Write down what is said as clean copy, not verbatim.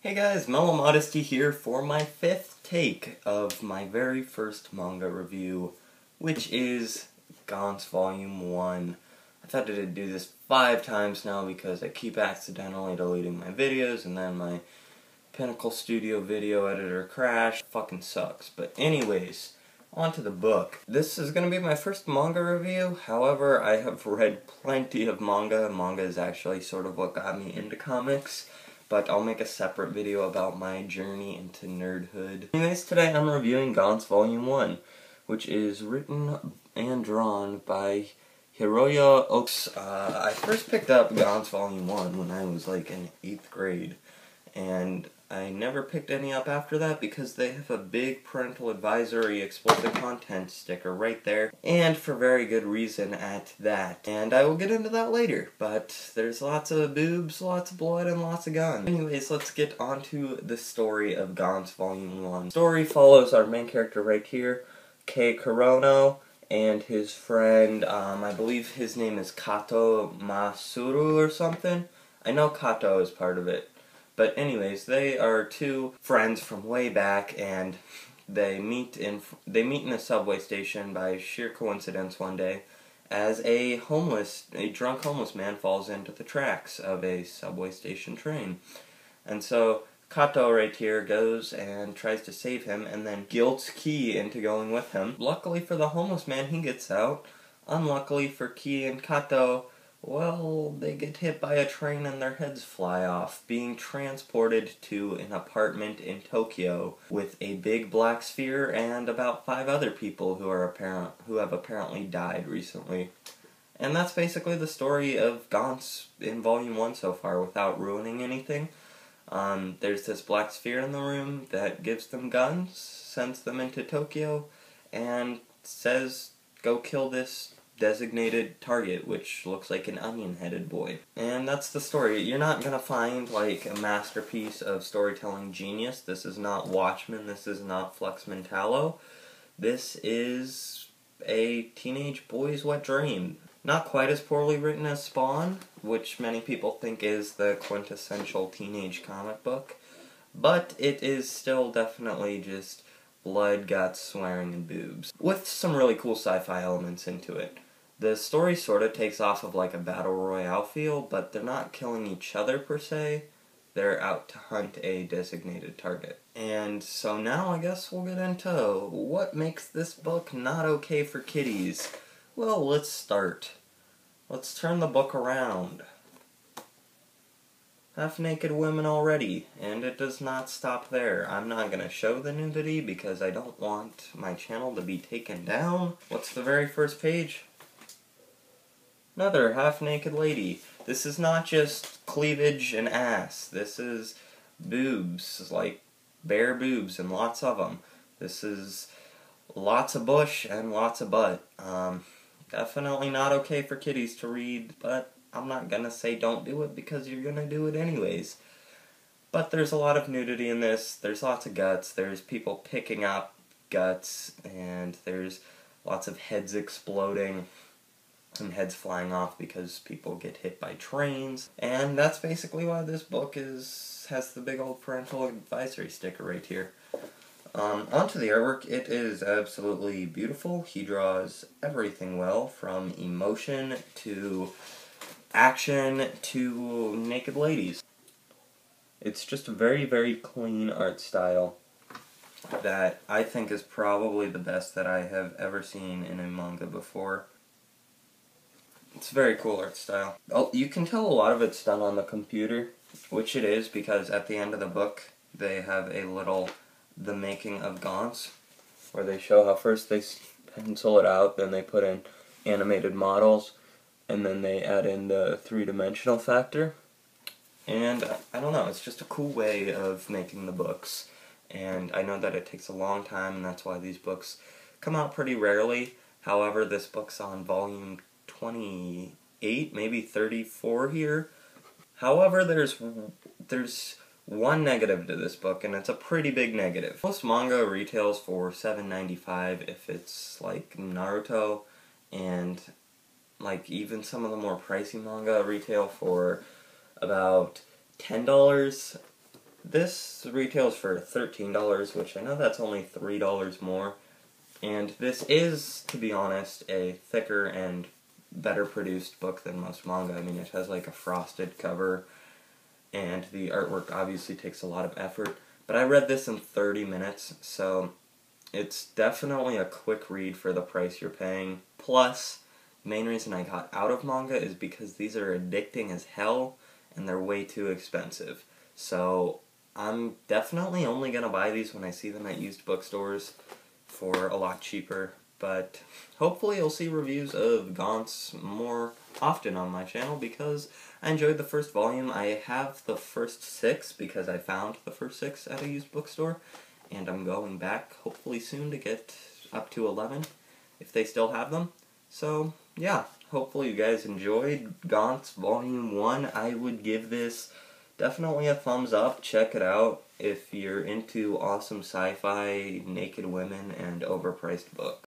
Hey guys, Mellow Modesty here for my 5th take of my very first manga review, which is GANTZ Volume 1. I've had to do this 5 times now because I keep accidentally deleting my videos and then my Pinnacle Studio video editor crashed. Fucking sucks. But anyways, on to the book. This is going to be my first manga review, however I have read plenty of manga. Manga is actually sort of what got me into comics. But I'll make a separate video about my journey into nerdhood. Anyways, today I'm reviewing GANTZ Volume 1, which is written and drawn by Hiroya Oks. I first picked up GANTZ Volume 1 when I was like in 8th grade, and I never picked any up after that because they have a big parental advisory explicit content sticker right there, and for very good reason at that. And I will get into that later, but there's lots of boobs, lots of blood, and lots of guns. Anyways, let's get on to the story of GANTZ Volume 1. The story follows our main character right here, Kei Kurono, and his friend, I believe his name is Kato Masuru or something. I know Kato is part of it. But anyways, they are two friends from way back, and they meet in a subway station by sheer coincidence one day, as a drunk homeless man falls into the tracks of a subway station train. And so Kato right here goes and tries to save him, and then guilts Kei into going with him. Luckily for the homeless man, he gets out. Unluckily for Kei and Kato, well, they get hit by a train and their heads fly off, being transported to an apartment in Tokyo with a big black sphere and about 5 other people who have apparently died recently. And that's basically the story of GANTZ in Volume 1 so far, without ruining anything. There's this black sphere in the room that gives them guns, sends them into Tokyo, and says, go kill this designated target, which looks like an onion-headed boy. And that's the story. You're not gonna find, like, a masterpiece of storytelling genius. This is not Watchmen. This is not Flux Mentallo. This is a teenage boy's wet dream. Not quite as poorly written as Spawn, which many people think is the quintessential teenage comic book, but it is still definitely just blood, guts, swearing, and boobs, with some really cool sci-fi elements into it. The story sort of takes off of like a battle royale feel, but they're not killing each other per se. They're out to hunt a designated target. And so now I guess we'll get into what makes this book not okay for kiddies. Well, let's start. Let's turn the book around. Half-naked women already, and it does not stop there. I'm not going to show the nudity because I don't want my channel to be taken down. What's the very first page? Another half-naked lady. This is not just cleavage and ass. This is boobs, like bare boobs and lots of them. This is lots of bush and lots of butt. Definitely not okay for kiddies to read, but I'm not gonna say don't do it because you're gonna do it anyways. But there's a lot of nudity in this. There's lots of guts. There's people picking up guts, and there's lots of heads exploding and heads flying off because people get hit by trains. And that's basically why this book has the big old parental advisory sticker right here. Onto the artwork. It is absolutely beautiful. He draws everything well, from emotion to action to naked ladies. It's just a very, very clean art style that I think is probably the best that I have ever seen in a manga before. It's a very cool art style. Oh, you can tell a lot of it's done on the computer, which it is, because at the end of the book they have a little The Making of GANTZ, where they show how first they pencil it out, then they put in animated models, and then they add in the 3-dimensional factor. And I don't know, it's just a cool way of making the books. And I know that it takes a long time, and that's why these books come out pretty rarely. However, this book's on volume 28, maybe 34 here. However, there's one negative to this book, and it's a pretty big negative. Most manga retails for $7.95 if it's like Naruto, and like even some of the more pricey manga retail for about $10. This retails for $13, which I know that's only $3 more. And this is, to be honest, a thicker and better produced book than most manga. I mean, it has like a frosted cover, and the artwork obviously takes a lot of effort. But I read this in 30 minutes, so it's definitely a quick read for the price you're paying. Plus, the main reason I got out of manga is because these are addicting as hell, and they're way too expensive. So I'm definitely only going to buy these when I see them at used bookstores for a lot cheaper. But hopefully you'll see reviews of GANTZ more often on my channel because I enjoyed the first volume. I have the first 6 because I found the first 6 at a used bookstore, and I'm going back hopefully soon to get up to 11 if they still have them. So yeah, hopefully you guys enjoyed GANTZ Volume 1. I would give this definitely a thumbs up. Check it out if you're into awesome sci-fi, naked women, and overpriced books.